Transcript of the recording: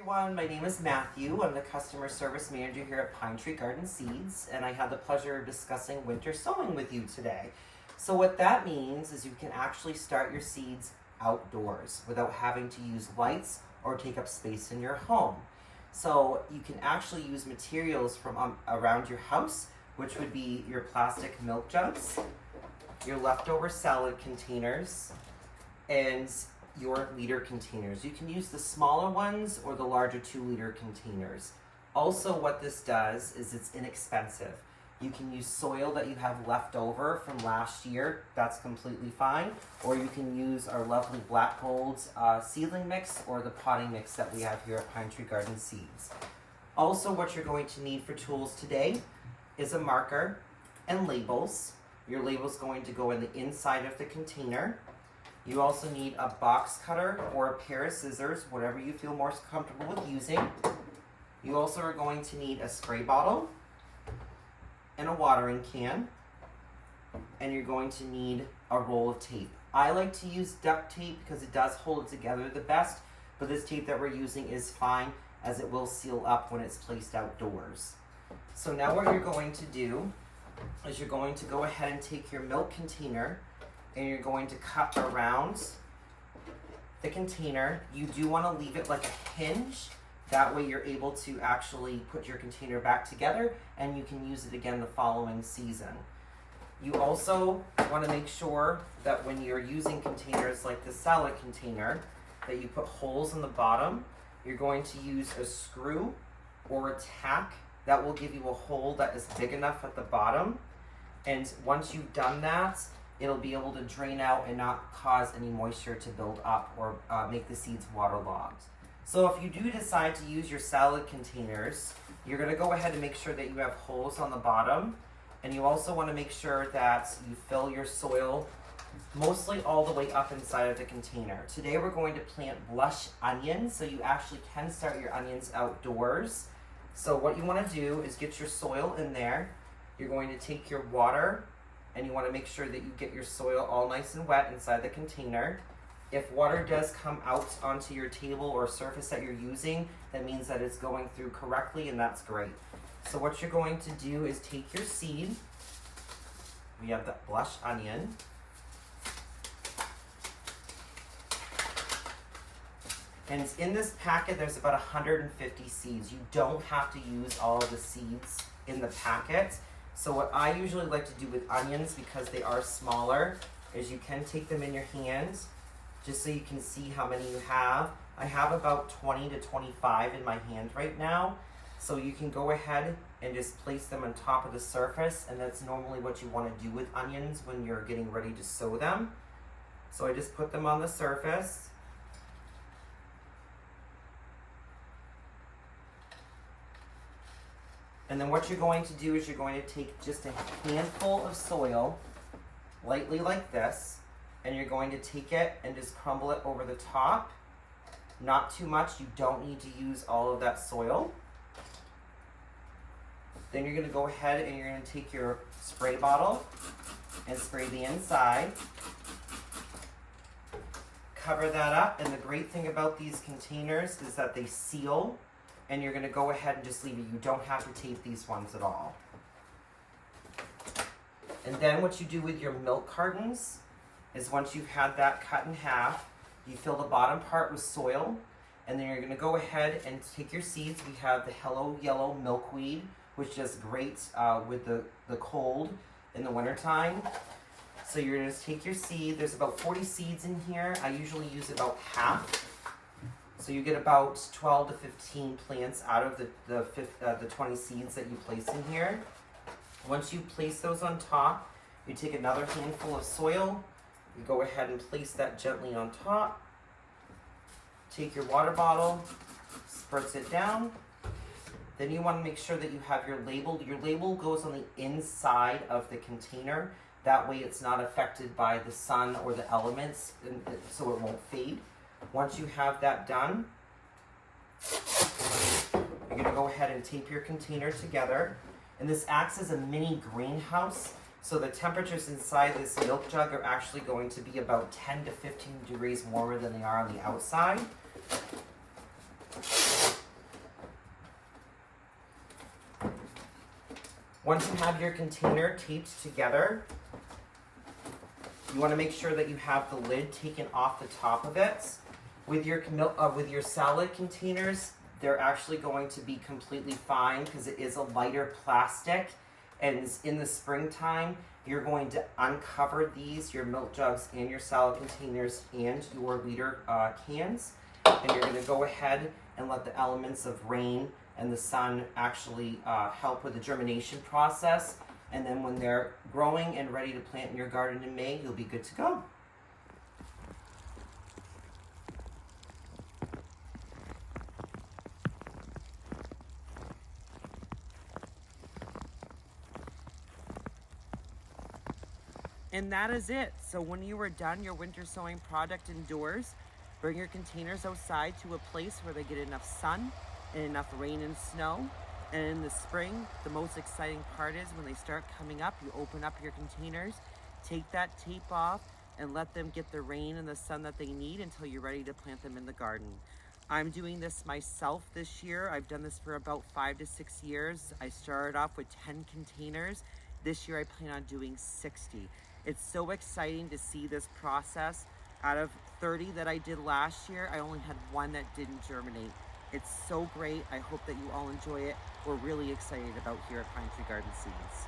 everyone, my name is Matthew. I'm the customer service manager here at Pinetree Garden Seeds, and I had the pleasure of discussing winter sowing with you today. So what that means is you can actually start your seeds outdoors without having to use lights or take up space in your home. So you can actually use materials from around your house, which would be your plastic milk jugs, your leftover salad containers, and your liter containers. You can use the smaller ones or the larger 2-liter containers. Also, what this does is it's inexpensive. You can use soil that you have left over from last year, that's completely fine, or you can use our lovely Black Gold seedling mix or the potting mix that we have here at Pinetree Garden Seeds. Also, what you're going to need for tools today is a marker and labels. Your label's going to go in the inside of the container. You also need a box cutter or a pair of scissors, whatever you feel more comfortable with using. You also are going to need a spray bottle and a watering can, and you're going to need a roll of tape. I like to use duct tape because it does hold it together the best, but this tape that we're using is fine as it will seal up when it's placed outdoors. So now what you're going to do is you're going to go ahead and take your milk container and you're going to cut around the container. You do want to leave it like a hinge. That way you're able to actually put your container back together and you can use it again the following season. You also want to make sure that when you're using containers like the salad container, that you put holes in the bottom. You're going to use a screw or a tack that will give you a hole that is big enough at the bottom. And once you've done that, it'll be able to drain out and not cause any moisture to build up or make the seeds waterlogged. So if you do decide to use your salad containers, you're going to go ahead and make sure that you have holes on the bottom, and you also want to make sure that you fill your soil mostly all the way up inside of the container. Today we're going to plant blush onions, so you actually can start your onions outdoors. So what you want to do is get your soil in there. You're going to take your water, and you want to make sure that you get your soil all nice and wet inside the container. If water does come out onto your table or surface that you're using, that means that it's going through correctly, and that's great. So what you're going to do is take your seed. We have the blush onion. And in this packet, there's about 150 seeds. You don't have to use all of the seeds in the packet. So what I usually like to do with onions, because they are smaller, is you can take them in your hands, just so you can see how many you have. I have about 20 to 25 in my hand right now. So you can go ahead and just place them on top of the surface, and that's normally what you want to do with onions when you're getting ready to sow them. So I just put them on the surface. And then what you're going to do is you're going to take just a handful of soil, lightly like this, and you're going to take it and just crumble it over the top. Not too much, you don't need to use all of that soil. Then you're going to go ahead and you're going to take your spray bottle and spray the inside. Cover that up, and the great thing about these containers is that they seal, and you're going to go ahead and just leave it. You don't have to tape these ones at all. And then what you do with your milk cartons is once you've had that cut in half, you fill the bottom part with soil, and then you're going to go ahead and take your seeds. We have the Hello Yellow Milkweed, which does great with the cold in the wintertime. So you're going to just take your seed. There's about 40 seeds in here. I usually use about half. So you get about 12 to 15 plants out of the 20 seeds that you place in here. Once you place those on top, you take another handful of soil. You go ahead and place that gently on top. Take your water bottle, spritz it down. Then you want to make sure that you have your label. Your label goes on the inside of the container. That way it's not affected by the sun or the elements, so it won't fade. Once you have that done, you're going to go ahead and tape your container together. And this acts as a mini greenhouse. So the temperatures inside this milk jug are actually going to be about 10 to 15 degrees warmer than they are on the outside. Once you have your container taped together, you want to make sure that you have the lid taken off the top of it. With your salad containers, they're actually going to be completely fine because it is a lighter plastic. And in the springtime, you're going to uncover these, your milk jugs and your salad containers and your liter cans. And you're going to go ahead and let the elements of rain and the sun actually help with the germination process. And then when they're growing and ready to plant in your garden in May, you'll be good to go. And that is it. So when you are done your winter sowing project indoors, bring your containers outside to a place where they get enough sun and enough rain and snow. And in the spring, the most exciting part is when they start coming up, you open up your containers, take that tape off, and let them get the rain and the sun that they need until you're ready to plant them in the garden. I'm doing this myself this year. I've done this for about 5 to 6 years. I started off with 10 containers. This year I plan on doing 60. It's so exciting to see this process. Out of 30 that I did last year, I only had one that didn't germinate. It's so great. I hope that you all enjoy it. We're really excited about here at Pinetree Garden Seeds.